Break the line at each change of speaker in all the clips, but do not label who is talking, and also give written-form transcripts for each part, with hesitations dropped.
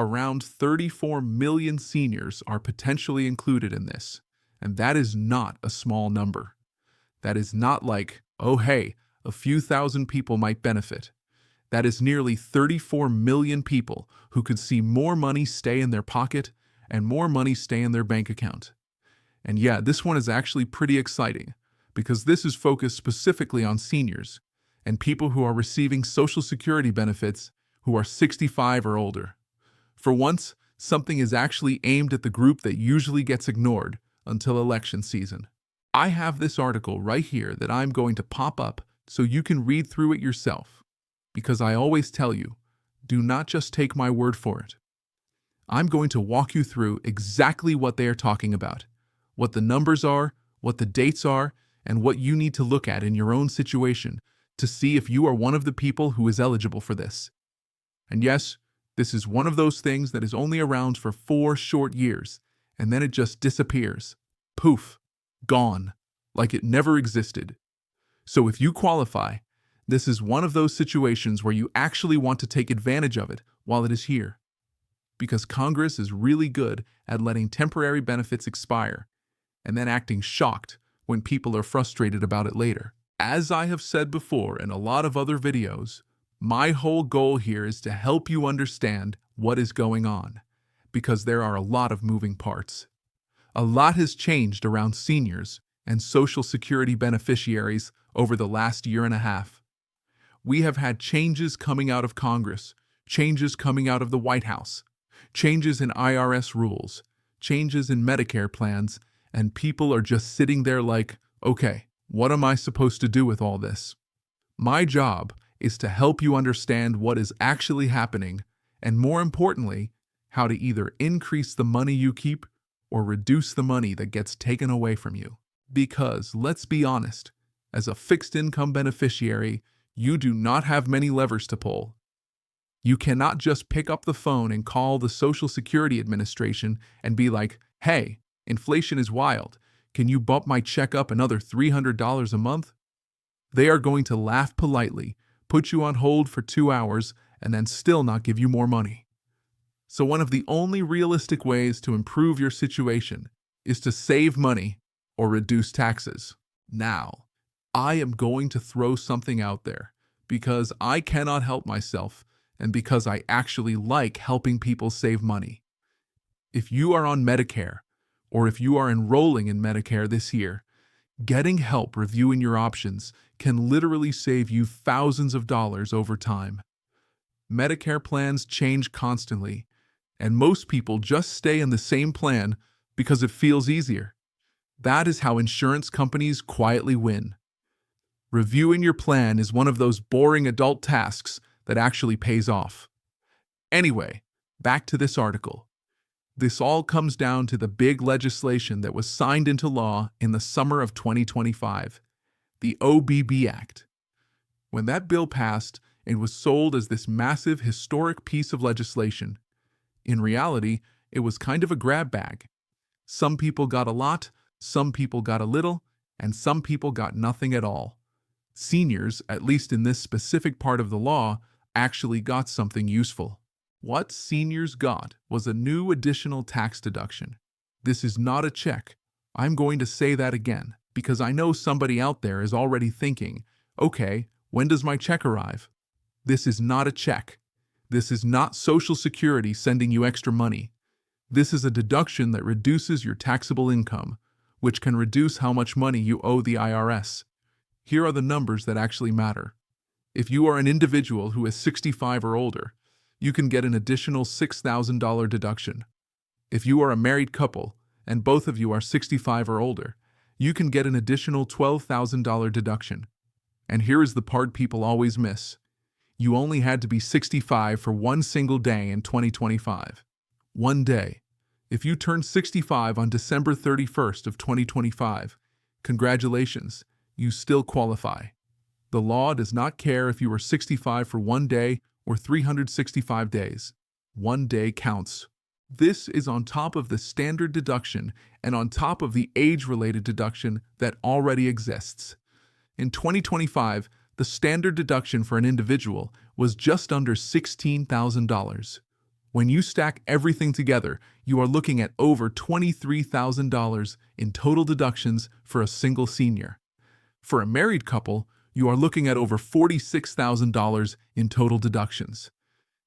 Around 34 million seniors are potentially included in this, and that is not a small number. That is not like, oh hey, a few thousand people might benefit. That is nearly 34 million people who could see more money stay in their pocket and more money stay in their bank account. And yeah, this one is actually pretty exciting because this is focused specifically on seniors and people who are receiving Social Security benefits who are 65 or older. For once, something is actually aimed at the group that usually gets ignored until election season. I have this article right here that I'm going to pop up so you can read through it yourself, because I always tell you, do not just take my word for it. I'm going to walk you through exactly what they are talking about, what the numbers are, what the dates are, and what you need to look at in your own situation to see if you are one of the people who is eligible for this. And yes, this is one of those things that is only around for 4 short years, and then it just disappears. Poof, gone, like it never existed. So if you qualify, this is one of those situations where you actually want to take advantage of it while it is here. Because Congress is really good at letting temporary benefits expire, and then acting shocked when people are frustrated about it later. As I have said before in a lot of other videos, my whole goal here is to help you understand what is going on, because there are a lot of moving parts. A lot has changed around seniors and Social Security beneficiaries over the last year and a half. We have had changes coming out of Congress, changes coming out of the White House, changes in IRS rules, changes in Medicare plans, and people are just sitting there like, okay, what am I supposed to do with all this? My job is to help you understand what is actually happening, and more importantly, how to either increase the money you keep or reduce the money that gets taken away from you. Because, let's be honest, as a fixed income beneficiary, you do not have many levers to pull. You cannot just pick up the phone and call the Social Security Administration and be like, hey, inflation is wild. Can you bump my check up another $300 a month? They are going to laugh politely, put you on hold for 2 hours, and then still not give you more money. So one of the only realistic ways to improve your situation is to save money or reduce taxes. Now, I am going to throw something out there because I cannot help myself and because I actually like helping people save money. If you are on Medicare or if you are enrolling in Medicare this year, getting help reviewing your options can literally save you thousands of dollars over time. Medicare plans change constantly, and most people just stay in the same plan because it feels easier. That is how insurance companies quietly win. Reviewing your plan is one of those boring adult tasks that actually pays off. Anyway, back to this article. This all comes down to the big legislation that was signed into law in the summer of 2025, the OBB Act. When that bill passed, it was sold as this massive historic piece of legislation. In reality, it was kind of a grab bag. Some people got a lot, some people got a little, and some people got nothing at all. Seniors, at least in this specific part of the law, actually got something useful. What seniors got was a new additional tax deduction. This is not a check. I'm going to say that again, because I know somebody out there is already thinking, okay, when does my check arrive? This is not a check. This is not Social Security sending you extra money. This is a deduction that reduces your taxable income, which can reduce how much money you owe the IRS. Here are the numbers that actually matter. If you are an individual who is 65 or older, you can get an additional $6,000 deduction. If you are a married couple and both of you are 65 or older, you can get an additional $12,000 deduction. And here is the part people always miss. You only had to be 65 for one single day in 2025. One day. If you turned 65 on December 31st of 2025, congratulations, you still qualify. The law does not care if you were 65 for one day or 365 days. One day counts. This is on top of the standard deduction and on top of the age-related deduction that already exists. In 2025, the standard deduction for an individual was just under $16,000. When you stack everything together, you are looking at over $23,000 in total deductions for a single senior. For a married couple, you are looking at over $46,000 in total deductions.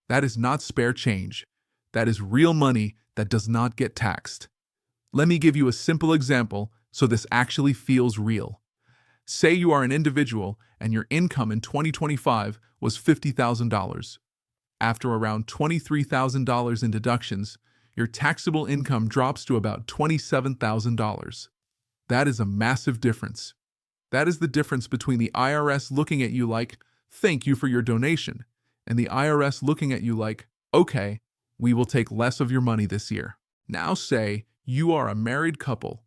That is not spare change. That is real money that does not get taxed. Let me give you a simple example so this actually feels real. Say you are an individual and your income in 2025 was $50,000. After around $23,000 in deductions, your taxable income drops to about $27,000. That is a massive difference. That is the difference between the IRS looking at you like, "Thank you for your donation," and the IRS looking at you like, "Okay, we will take less of your money this year." Now say you are a married couple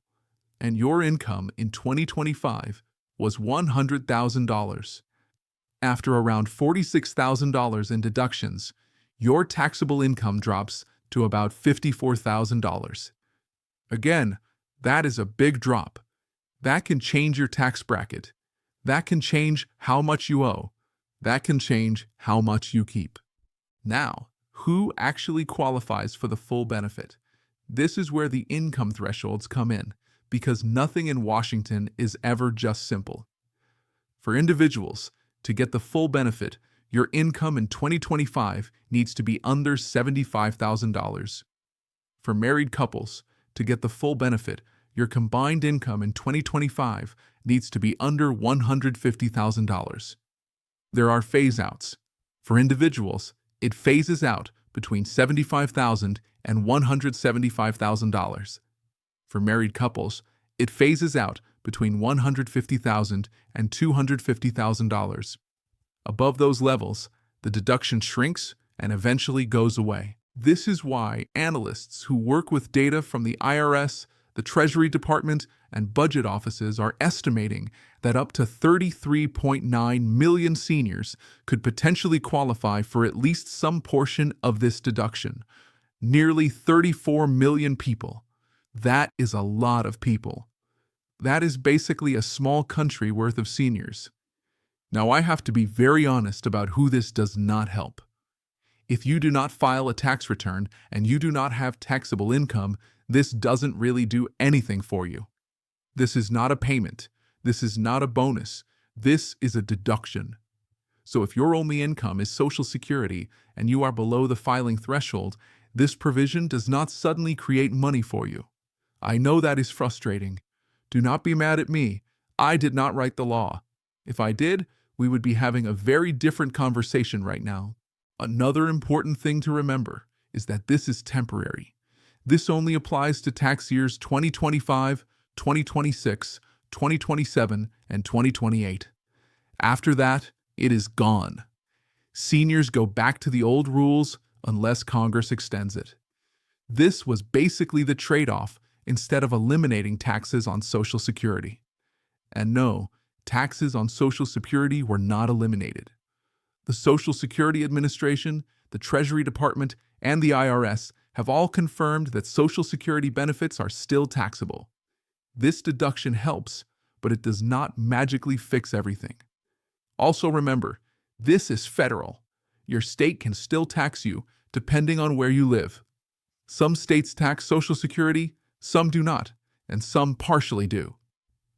and your income in 2025 was $100,000. After around $46,000 in deductions, your taxable income drops to about $54,000. Again, that is a big drop. That can change your tax bracket. That can change how much you owe. That can change how much you keep. Now, who actually qualifies for the full benefit? This is where the income thresholds come in, because nothing in Washington is ever just simple. For individuals, to get the full benefit, your income in 2025 needs to be under $75,000. For married couples, to get the full benefit, your combined income in 2025 needs to be under $150,000. There are phase-outs. For individuals, it phases out between $75,000 and $175,000. For married couples, it phases out between $150,000 and $250,000. Above those levels, the deduction shrinks and eventually goes away. This is why analysts who work with data from the IRS, the Treasury Department, and budget offices are estimating that up to 33.9 million seniors could potentially qualify for at least some portion of this deduction. Nearly 34 million people. That is a lot of people. That is basically a small country worth of seniors. Now, I have to be very honest about who this does not help. If you do not file a tax return and you do not have taxable income, this doesn't really do anything for you. This is not a payment. This is not a bonus. This is a deduction. So if your only income is Social Security and you are below the filing threshold, this provision does not suddenly create money for you. I know that is frustrating. Do not be mad at me. I did not write the law. If I did, we would be having a very different conversation right now. Another important thing to remember is that this is temporary. This only applies to tax years 2025, 2026, 2027, and 2028. After that, it is gone. Seniors go back to the old rules unless Congress extends it. This was basically the trade-off instead of eliminating taxes on Social Security. And no, taxes on Social Security were not eliminated. The Social Security Administration, the Treasury Department, and the IRS have all confirmed that Social Security benefits are still taxable. This deduction helps, but it does not magically fix everything. Also remember, this is federal. Your state can still tax you, depending on where you live. Some states tax Social Security, some do not, and some partially do.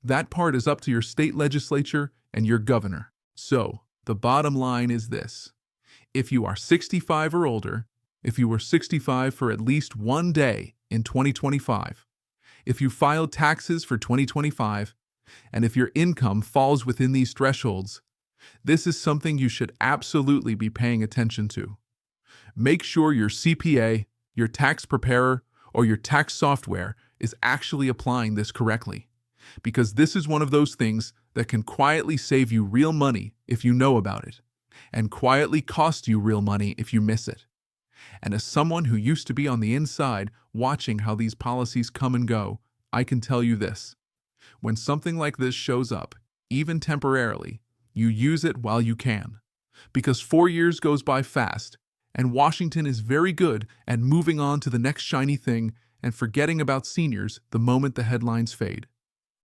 That part is up to your state legislature and your governor. So, the bottom line is this. If you are 65 or older, if you were 65 for at least one day in 2025, if you filed taxes for 2025, and if your income falls within these thresholds, this is something you should absolutely be paying attention to. Make sure your CPA, your tax preparer, or your tax software is actually applying this correctly, because this is one of those things that can quietly save you real money if you know about it, and quietly cost you real money if you miss it. And as someone who used to be on the inside watching how these policies come and go, I can tell you this. When something like this shows up, even temporarily, you use it while you can. Because 4 years goes by fast, and Washington is very good at moving on to the next shiny thing and forgetting about seniors the moment the headlines fade.